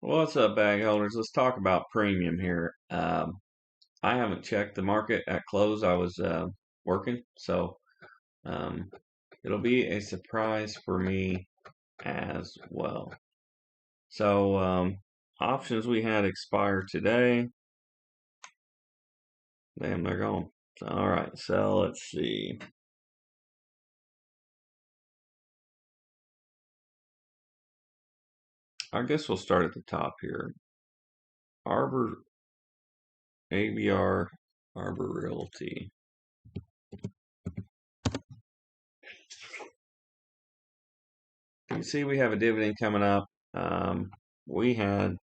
What's up, bag holders? Let's talk about premium here. I haven't checked the market at close. I was working, so um, it'll be a surprise for me as well. So, options we had expire today. Damn, they're gone. All right, so let's see. I guess we'll start at the top here. Arbor, ABR, Arbor Realty. You can see we have a dividend coming up. We had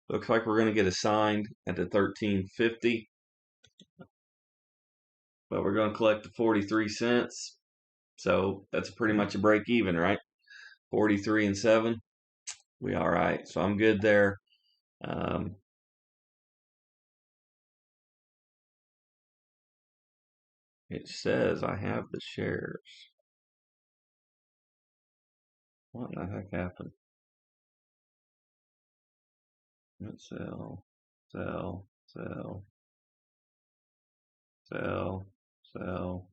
Looks like we're going to get assigned at the 13.50, but we're going to collect the 43 cents. So that's pretty much a break even, right? 43 and 7. We all right. So I'm good there. It says I have the shares. What the heck happened? Let's sell, sell, sell, sell, sell.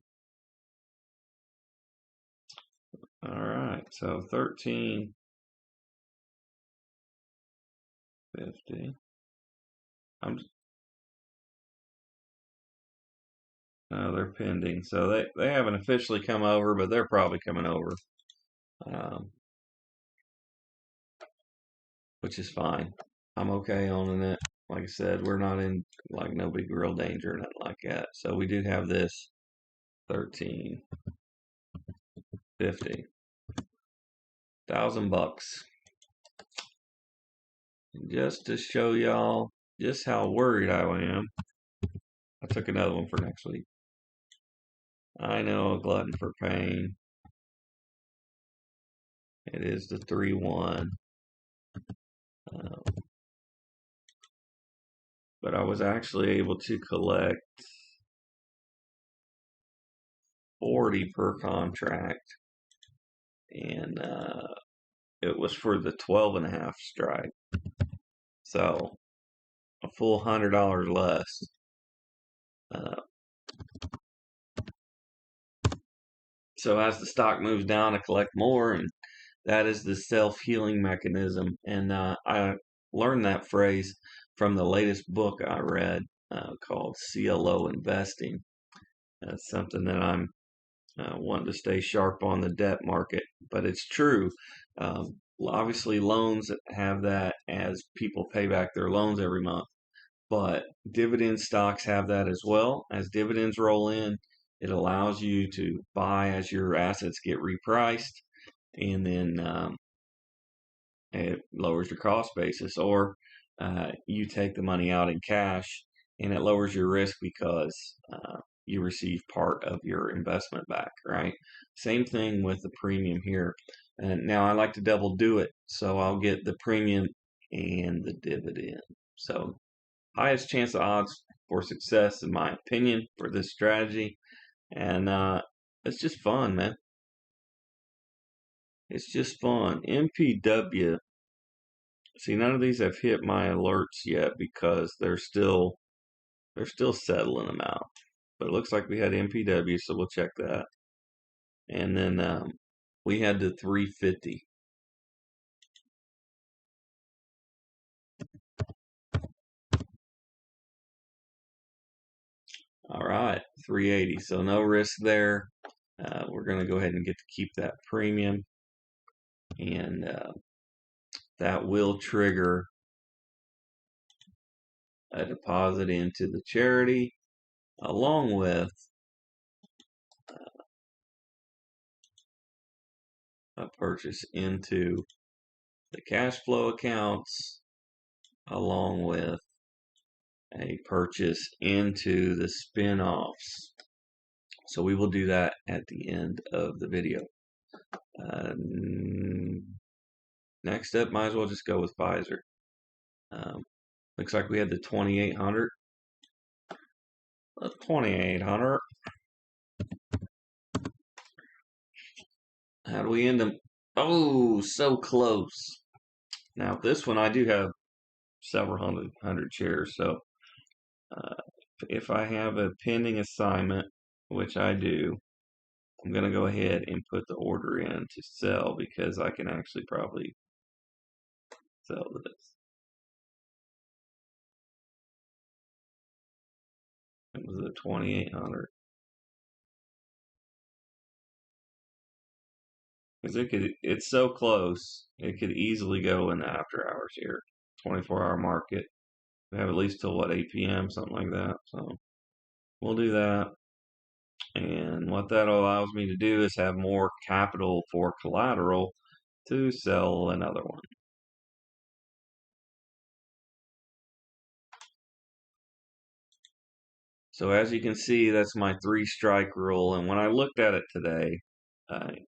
All right. So 13.50. They're pending, so they haven't officially come over, but they're probably coming over, um, which is fine. I'm okay owning it. Like I said, we're not in like no big real danger or nothing like that. So we do have this 13.50, $1,000, just to show y'all just how worried I am. I took another one for next week. I know, a glutton for pain. It is the 3-1. But I was actually able to collect 40 per contract, and it was for the 12.5 strike. So a full $100 less. So as the stock moves down, I collect more, and that is the self-healing mechanism. And I learned that phrase from the latest book I read called CLO Investing. That's something that I'm wanting to stay sharp on the debt market, but it's true. Obviously, loans have that as people pay back their loans every month, but dividend stocks have that as well. As dividends roll in, it allows you to buy as your assets get repriced, and then it lowers your cost basis, or you take the money out in cash, and it lowers your risk because you receive part of your investment back, right? Same thing with the premium here. And now I like to double do it, so I'll get the premium and the dividend. So highest chance of odds for success, in my opinion, for this strategy. And it's just fun, man. It's just fun. MPW. See, none of these have hit my alerts yet because they're still settling them out. But it looks like we had MPW, so we'll check that. And then we had the 350. All right, 380. So no risk there. We're going to go ahead and get to keep that premium, and that will trigger a deposit into the charity, along with a purchase into the cash flow accounts, along with a purchase into the spin-offs. So we will do that at the end of the video. Next up, might as well just go with Pfizer. Looks like we had the 2800. 2800. How do we end them? Oh, so close. Now this one I do have several hundred shares, so uh, if I have a pending assignment, which I do, I'm going to go ahead and put the order in to sell because I can actually probably sell this. It was a 2,800. Because it's so close, it could easily go in the after hours here. 24-hour market. We have at least till what, 8 p.m., something like that. So we'll do that. And what that allows me to do is have more capital for collateral to sell another one. So as you can see, that's my 3-strike rule. And when I looked at it today,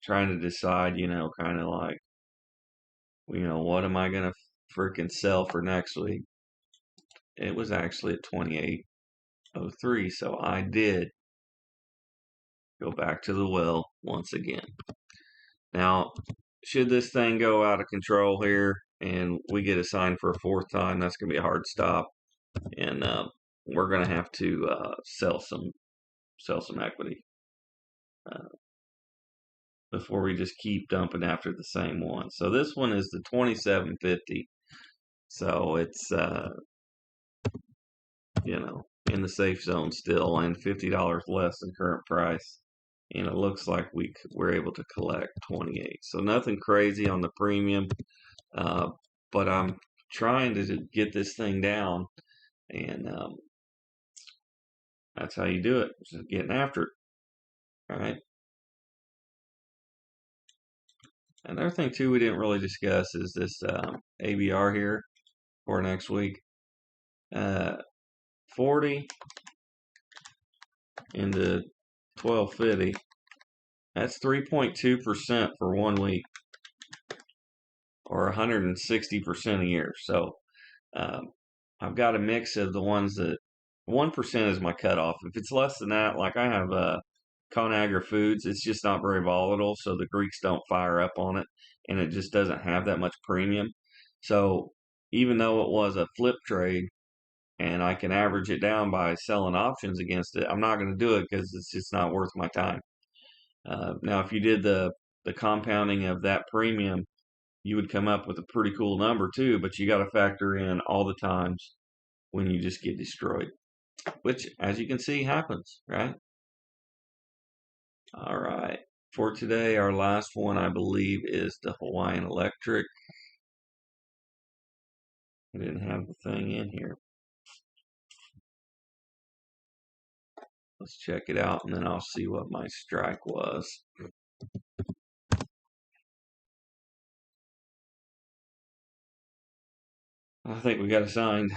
trying to decide, kind of like, what am I going to freaking sell for next week? It was actually at 28.03. So I did go back to the well once again. Now, should this thing go out of control here and we get assigned for a fourth time, that's going to be a hard stop. And we're going to have to sell some equity before we just keep dumping after the same one. So this one is the 27.50. So it's in the safe zone still, and $50 less than current price. And it looks like we're able to collect 28. So nothing crazy on the premium, but I'm trying to get this thing down, and that's how you do it. Just getting after it. All right. Another thing too we didn't really discuss is this ABR here for next week. 40 into 1250. That's 3.2% for 1 week, or 160% a year. So I've got a mix of the ones that 1% is my cutoff. If it's less than that, like I have Conagra Foods, it's just not very volatile, so the Greeks don't fire up on it, and it just doesn't have that much premium. So even though it was a flip trade, and I can average it down by selling options against it, I'm not going to do it because it's just not worth my time. Now, if you did the compounding of that premium, you would come up with a pretty cool number too, but you got to factor in all the times when you just get destroyed, which, as you can see, happens, right? All right. For today, our last one, I believe, is the Hawaiian Electric. I didn't have the thing in here. Let's check it out, and then I'll see what my strike was. I think we got assigned.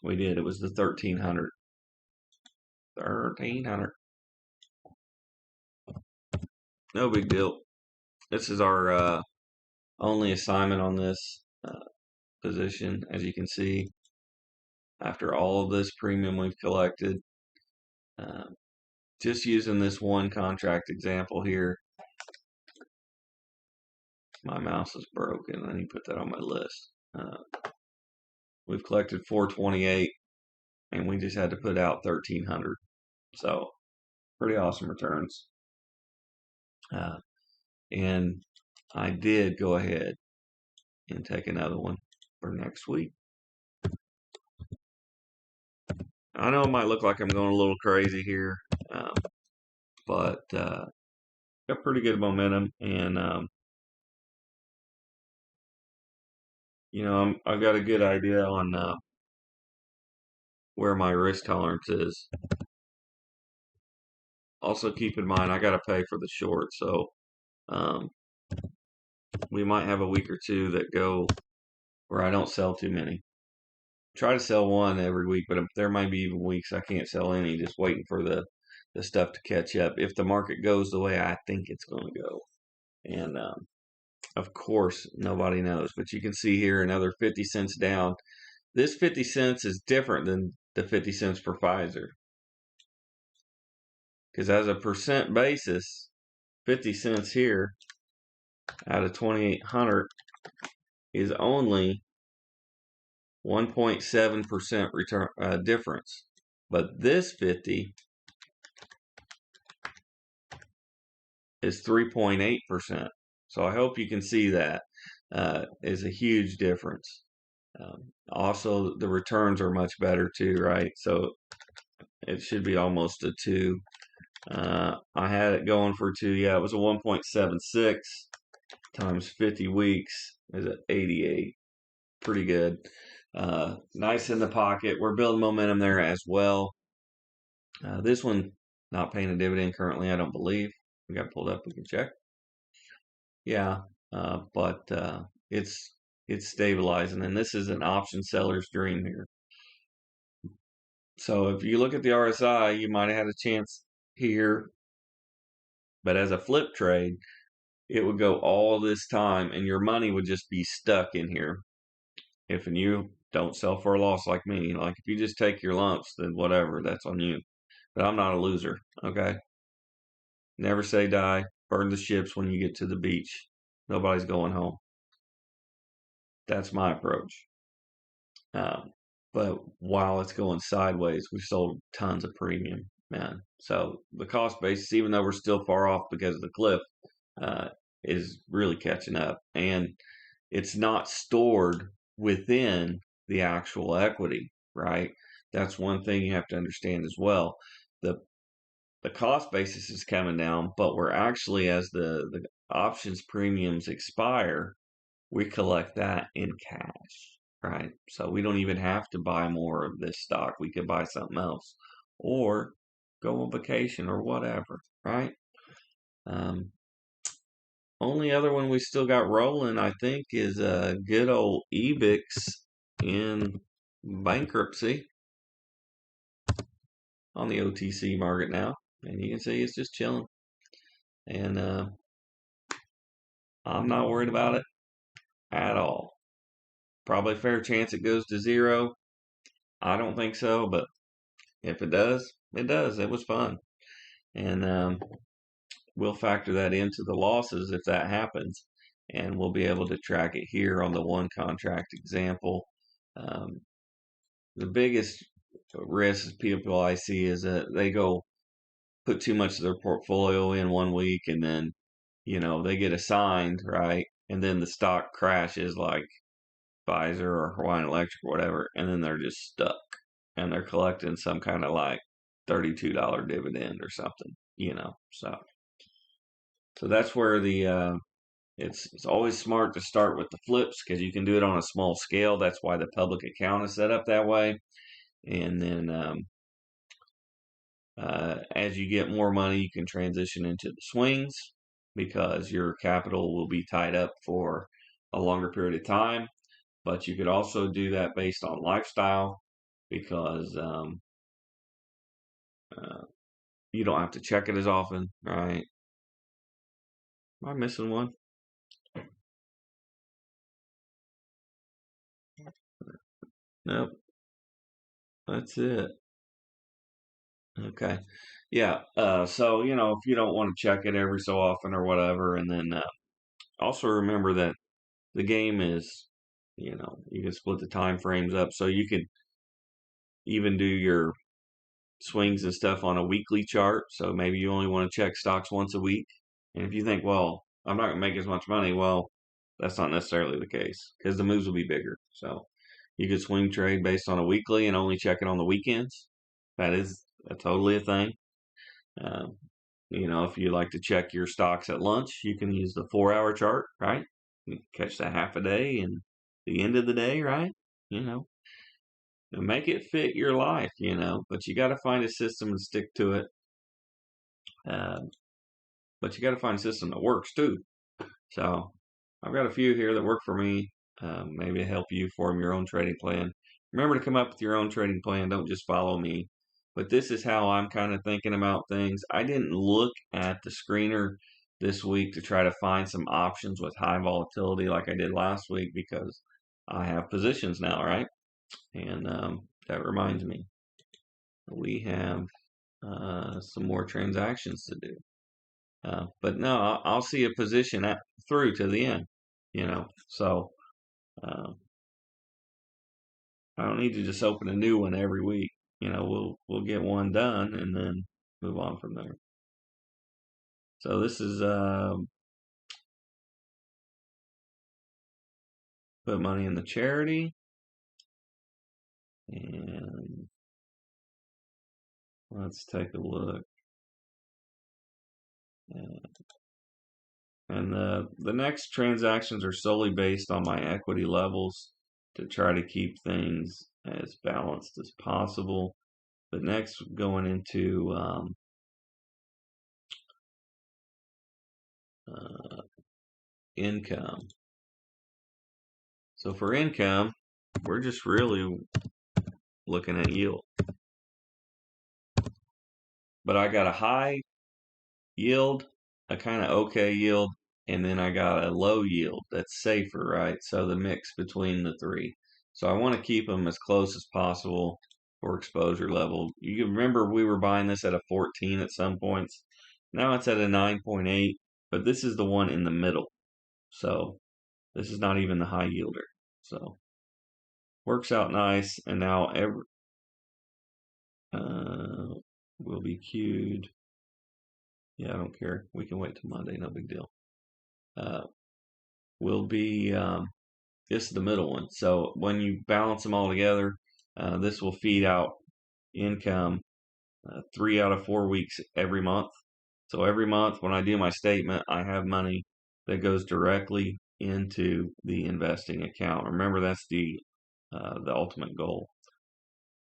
We did. It was the 1300. 1300. No big deal. This is our only assignment on this position, as you can see. After all of this premium we've collected, just using this one contract example here. My mouse is broken. I need to put that on my list. We've collected 428, and we just had to put out 1300. So pretty awesome returns. And I did go ahead and take another one for next week. I know it might look like I'm going a little crazy here, but got pretty good momentum, and I've got a good idea on where my risk tolerance is. Also, keep in mind I got to pay for the short, so we might have a week or two that go where I don't sell too many. Try to sell one every week, but there might be even weeks I can't sell any, just waiting for the stuff to catch up if the market goes the way I think it's going to go. And of course, nobody knows, but you can see here another 50 cents down. This 50 cents is different than the 50 cents for Pfizer, because as a percent basis, 50 cents here out of 2,800 is only 1.7% return difference. But this 50 is 3.8%. So I hope you can see that is a huge difference. Also, the returns are much better too, right? So it should be almost a 2. I had it going for 2. Yeah, it was a 1.76 times 50 weeks is at 88. Pretty good. Nice in the pocket. We're building momentum there as well. This one not paying a dividend currently, I don't believe. We got pulled up. We can check. Yeah, but it's stabilizing, and this is an option seller's dream here. So if you look at the RSI, you might have had a chance here, but as a flip trade, it would go all this time, and your money would just be stuck in here. If you don't sell for a loss like me, like if you just take your lumps, then whatever, that's on you. But I'm not a loser, okay? Never say die. Burn the ships when you get to the beach. Nobody's going home. That's my approach. But while it's going sideways, we've sold tons of premium, man. So the cost basis, even though we're still far off because of the cliff, is really catching up. And it's not stored within the actual equity, right? That's one thing you have to understand as well. The cost basis is coming down, but we're actually, as the options premiums expire, we collect that in cash, right? So we don't even have to buy more of this stock. We could buy something else or go on vacation or whatever, right? Only other one we still got rolling, I think, is good old Ebix in bankruptcy on the OTC market now. And you can see it's just chilling. And I'm not worried about it at all. Probably a fair chance it goes to 0. I don't think so, but if it does, it does. It was fun. And we'll factor that into the losses if that happens. And we'll be able to track it here on the one contract example. The biggest risk people I see is that they go put too much of their portfolio in one week and then, they get assigned, right? And then the stock crashes like Pfizer or Hawaiian Electric or whatever, and then they're just stuck and they're collecting some kind of like $32 dividend or something, So that's where the it's always smart to start with the flips because you can do it on a small scale. That's why the public account is set up that way. And then as you get more money, you can transition into the swings because your capital will be tied up for a longer period of time. But you could also do that based on lifestyle because you don't have to check it as often, right? Am I missing one? Nope. That's it. Okay. Yeah. So, if you don't want to check it every so often or whatever, and then also remember that the game is, you can split the time frames up. So you could even do your swings and stuff on a weekly chart. So maybe you only want to check stocks once a week. And if you think, well, I'm not going to make as much money, well, that's not necessarily the case because the moves will be bigger. So you could swing trade based on a weekly and only check it on the weekends. That is totally a thing. If you like to check your stocks at lunch, you can use the 4-hour chart, right? You catch that half a day and the end of the day, right? Make it fit your life, but you got to find a system and stick to it. But you got to find a system that works too. So I've got a few here that work for me. Maybe help you form your own trading plan. Remember to come up with your own trading plan. Don't just follow me. But this is how I'm kind of thinking about things. I didn't look at the screener this week to try to find some options with high volatility like I did last week because I have positions now, right? And that reminds me, we have some more transactions to do. But no, I'll see a position through to the end, so uh, I don't need to just open a new one every week. We'll get one done and then move on from there. So this is put money in the charity, and let's take a look. And the next transactions are solely based on my equity levels to try to keep things as balanced as possible. But next, going into income. So for income, we're just really looking at yield. But I got a high yield, a kind of okay yield, and then I got a low yield that's safer, right? So the mix between the three. So I want to keep them as close as possible for exposure level. You can remember we were buying this at a 14 at some points. Now it's at a 9.8, but this is the one in the middle. So this is not even the high yielder. So works out nice. And now will be queued. Yeah, I don't care. We can wait till Monday. No big deal. Will be this is the middle one. So when you balance them all together, this will feed out income 3 out of 4 weeks every month. So every month when I do my statement, I have money that goes directly into the investing account. Remember, that's the ultimate goal.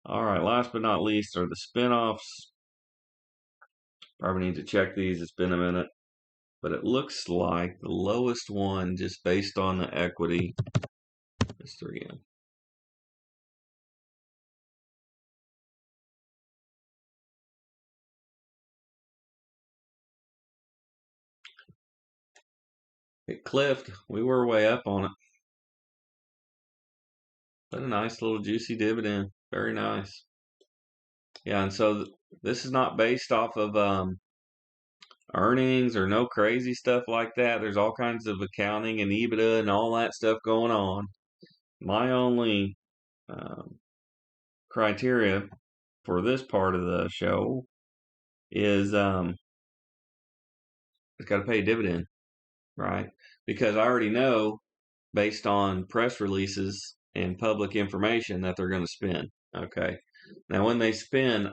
All right, last but not least are the spinoffs. Probably need to check these. It's been a minute. But it looks like the lowest one, just based on the equity, is 3M. It cliffed. We were way up on it. But a nice little juicy dividend. Very nice. Yeah, and so this is not based off of earnings or no crazy stuff like that. There's all kinds of accounting and EBITDA and all that stuff going on. My only criteria for this part of the show is it's got to pay a dividend, right? Because I already know based on press releases and public information that they're going to spend. Okay. Now, when they spend,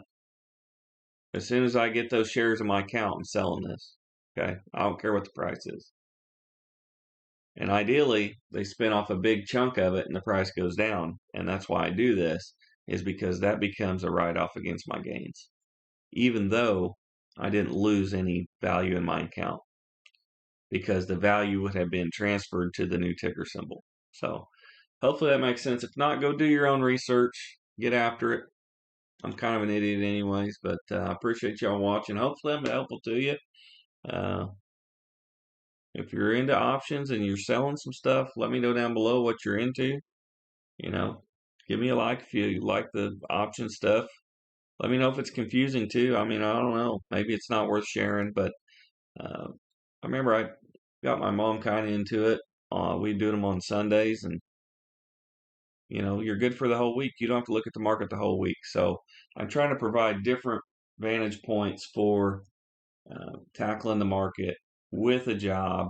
as soon as I get those shares in my account, I'm selling this. Okay. I don't care what the price is. And ideally, they spin off a big chunk of it and the price goes down. And that's why I do this, is because that becomes a write off against my gains, even though I didn't lose any value in my account because the value would have been transferred to the new ticker symbol. So hopefully that makes sense. If not, go do your own research, get after it. I'm kind of an idiot anyways, but I appreciate y'all watching. Hopefully I'm helpful to you. Uh, if you're into options and you're selling some stuff, let me know down below what you're into. Give me a like if you like the option stuff. Let me know if it's confusing too. I mean, I don't know. Maybe it's not worth sharing, but I remember I got my mom kind of into it. We do them on Sundays, and you're good for the whole week. You don't have to look at the market the whole week. So I'm trying to provide different vantage points for tackling the market with a job,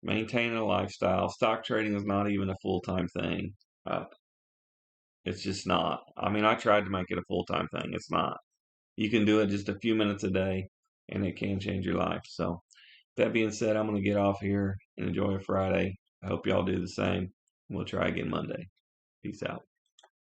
maintaining a lifestyle. Stock trading is not even a full-time thing. It's just not. I mean, I tried to make it a full-time thing. It's not. You can do it just a few minutes a day, and it can change your life. So that being said, I'm going to get off here and enjoy a Friday. I hope y'all do the same. We'll try again Monday. Peace out.